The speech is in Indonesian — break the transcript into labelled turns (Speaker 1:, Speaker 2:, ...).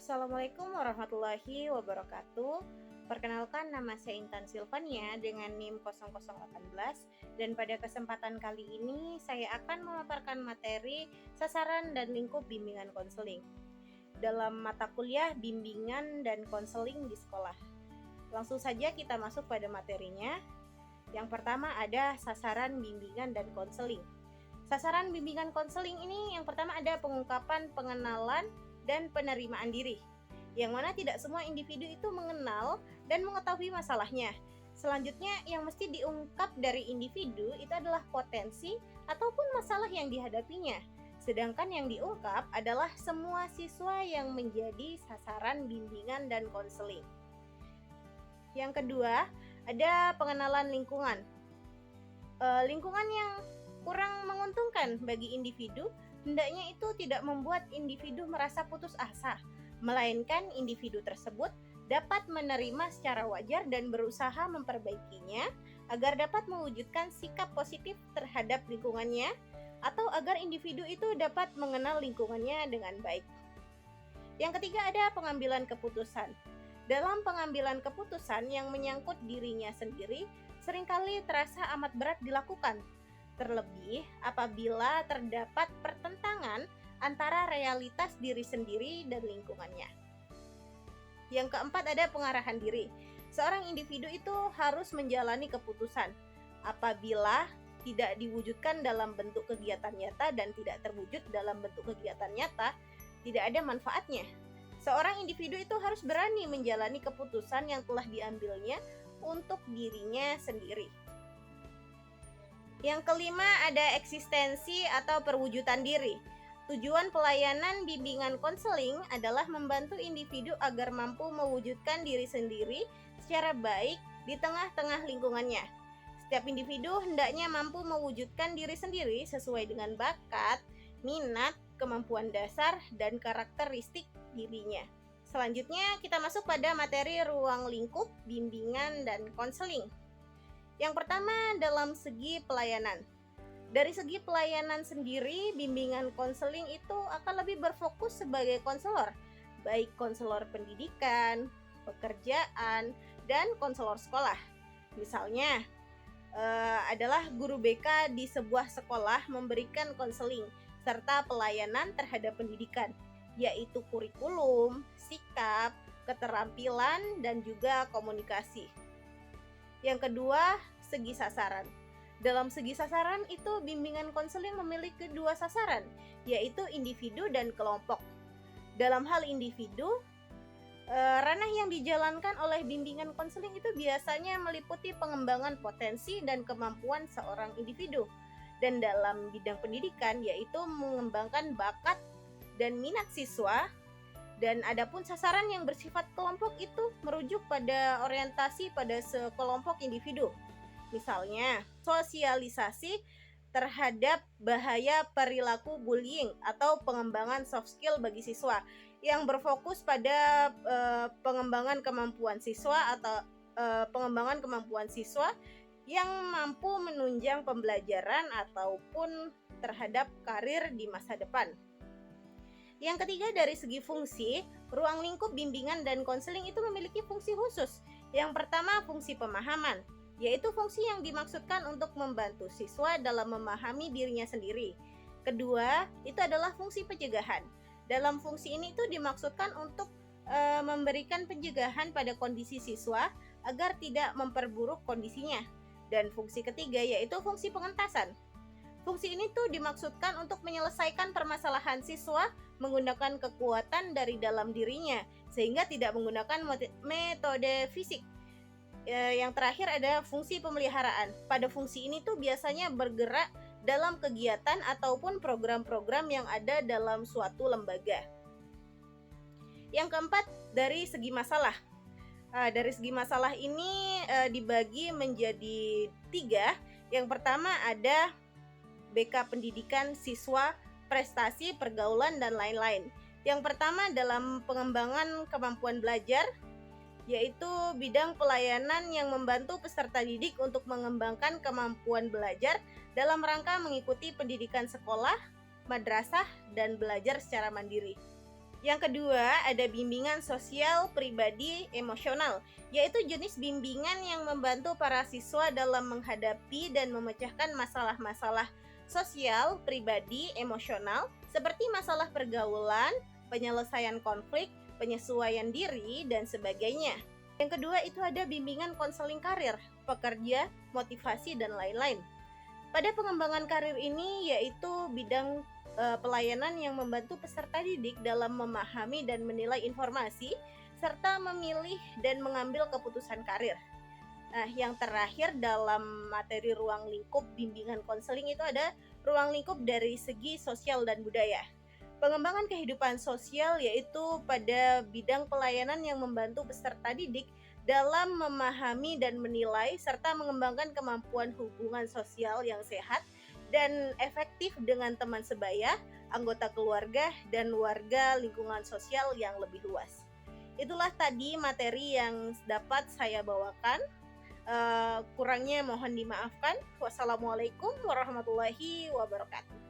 Speaker 1: Assalamualaikum warahmatullahi wabarakatuh. Perkenalkan, nama saya Intan Silvania dengan NIM 0018, dan pada kesempatan kali ini saya akan memaparkan materi sasaran dan lingkup bimbingan konseling dalam mata kuliah bimbingan dan konseling di sekolah. Langsung saja kita masuk pada materinya. Yang pertama ada sasaran bimbingan dan konseling. Sasaran bimbingan konseling ini yang pertama ada pengungkapan, pengenalan, dan penerimaan diri, yang mana tidak semua individu itu mengenal dan mengetahui masalahnya. Selanjutnya yang mesti diungkap dari individu itu adalah potensi ataupun masalah yang dihadapinya, sedangkan yang diungkap adalah semua siswa yang menjadi sasaran bimbingan dan konseling. Yang kedua ada pengenalan lingkungan. Lingkungan yang kurang menguntungkan bagi individu hendaknya itu tidak membuat individu merasa putus asa, melainkan individu tersebut dapat menerima secara wajar dan berusaha memperbaikinya agar dapat mewujudkan sikap positif terhadap lingkungannya, atau agar individu itu dapat mengenal lingkungannya dengan baik. Yang ketiga ada pengambilan keputusan. Dalam pengambilan keputusan yang menyangkut dirinya sendiri seringkali terasa amat berat dilakukan, terlebih apabila terdapat pertentangan antara realitas diri sendiri dan lingkungannya. Yang keempat ada pengarahan diri. Seorang individu itu harus menjalani keputusan. Apabila tidak diwujudkan dalam bentuk kegiatan nyata dan tidak terwujud dalam bentuk kegiatan nyata, tidak ada manfaatnya. Seorang individu itu harus berani menjalani keputusan yang telah diambilnya untuk dirinya sendiri. Yang kelima ada eksistensi atau perwujudan diri. Tujuan pelayanan bimbingan konseling adalah membantu individu agar mampu mewujudkan diri sendiri secara baik di tengah-tengah lingkungannya. Setiap individu hendaknya mampu mewujudkan diri sendiri sesuai dengan bakat, minat, kemampuan dasar, dan karakteristik dirinya. Selanjutnya kita masuk pada materi ruang lingkup bimbingan dan konseling. Yang pertama dalam segi pelayanan. Dari segi pelayanan sendiri, bimbingan konseling itu akan lebih berfokus sebagai konselor, baik konselor pendidikan, pekerjaan, dan konselor sekolah. Misalnya, adalah guru BK di sebuah sekolah memberikan konseling serta pelayanan terhadap pendidikan, yaitu kurikulum, sikap, keterampilan, dan juga komunikasi. Yang kedua, segi sasaran. Dalam segi sasaran itu bimbingan konseling memiliki dua sasaran, yaitu individu dan kelompok. Dalam hal individu, ranah yang dijalankan oleh bimbingan konseling itu biasanya meliputi pengembangan potensi dan kemampuan seorang individu. Dan dalam bidang pendidikan yaitu mengembangkan bakat dan minat siswa. Dan adapun sasaran yang bersifat kelompok itu merujuk pada orientasi pada sekelompok individu. Misalnya, sosialisasi terhadap bahaya perilaku bullying atau pengembangan soft skill bagi siswa yang berfokus pada pengembangan kemampuan siswa atau pengembangan kemampuan siswa yang mampu menunjang pembelajaran ataupun terhadap karir di masa depan. Yang ketiga dari segi fungsi, ruang lingkup bimbingan dan konseling itu memiliki fungsi khusus. Yang pertama fungsi pemahaman, yaitu fungsi yang dimaksudkan untuk membantu siswa dalam memahami dirinya sendiri. Kedua, itu adalah fungsi pencegahan. Dalam fungsi ini itu dimaksudkan untuk memberikan pencegahan pada kondisi siswa agar tidak memperburuk kondisinya. Dan fungsi ketiga yaitu fungsi pengentasan. Fungsi ini tuh dimaksudkan untuk menyelesaikan permasalahan siswa menggunakan kekuatan dari dalam dirinya, sehingga tidak menggunakan metode fisik. Yang terakhir ada fungsi pemeliharaan. Pada fungsi ini tuh biasanya bergerak dalam kegiatan ataupun program-program yang ada dalam suatu lembaga. Yang keempat, dari segi masalah. Dari segi masalah ini dibagi menjadi 3. Yang pertama ada BK pendidikan, siswa, prestasi, pergaulan, dan lain-lain. Yang pertama dalam pengembangan kemampuan belajar, yaitu bidang pelayanan yang membantu peserta didik untuk mengembangkan kemampuan belajar dalam rangka mengikuti pendidikan sekolah, madrasah, dan belajar secara mandiri. Yang kedua, ada bimbingan sosial pribadi emosional, yaitu jenis bimbingan yang membantu para siswa dalam menghadapi dan memecahkan masalah-masalah sosial pribadi emosional seperti masalah pergaulan, penyelesaian konflik, penyesuaian diri, dan sebagainya. Yang kedua itu ada bimbingan konseling karir, pekerja, motivasi, dan lain-lain. Pada pengembangan karir ini yaitu bidang pelayanan yang membantu peserta didik dalam memahami dan menilai informasi serta memilih dan mengambil keputusan karir. Nah, yang terakhir dalam materi ruang lingkup bimbingan konseling itu ada ruang lingkup dari segi sosial dan budaya. Pengembangan kehidupan sosial yaitu pada bidang pelayanan yang membantu peserta didik dalam memahami dan menilai serta mengembangkan kemampuan hubungan sosial yang sehat dan efektif dengan teman sebaya, anggota keluarga, dan warga lingkungan sosial yang lebih luas. Itulah tadi materi yang dapat saya bawakan. Kurangnya mohon dimaafkan. Wassalamualaikum warahmatullahi wabarakatuh.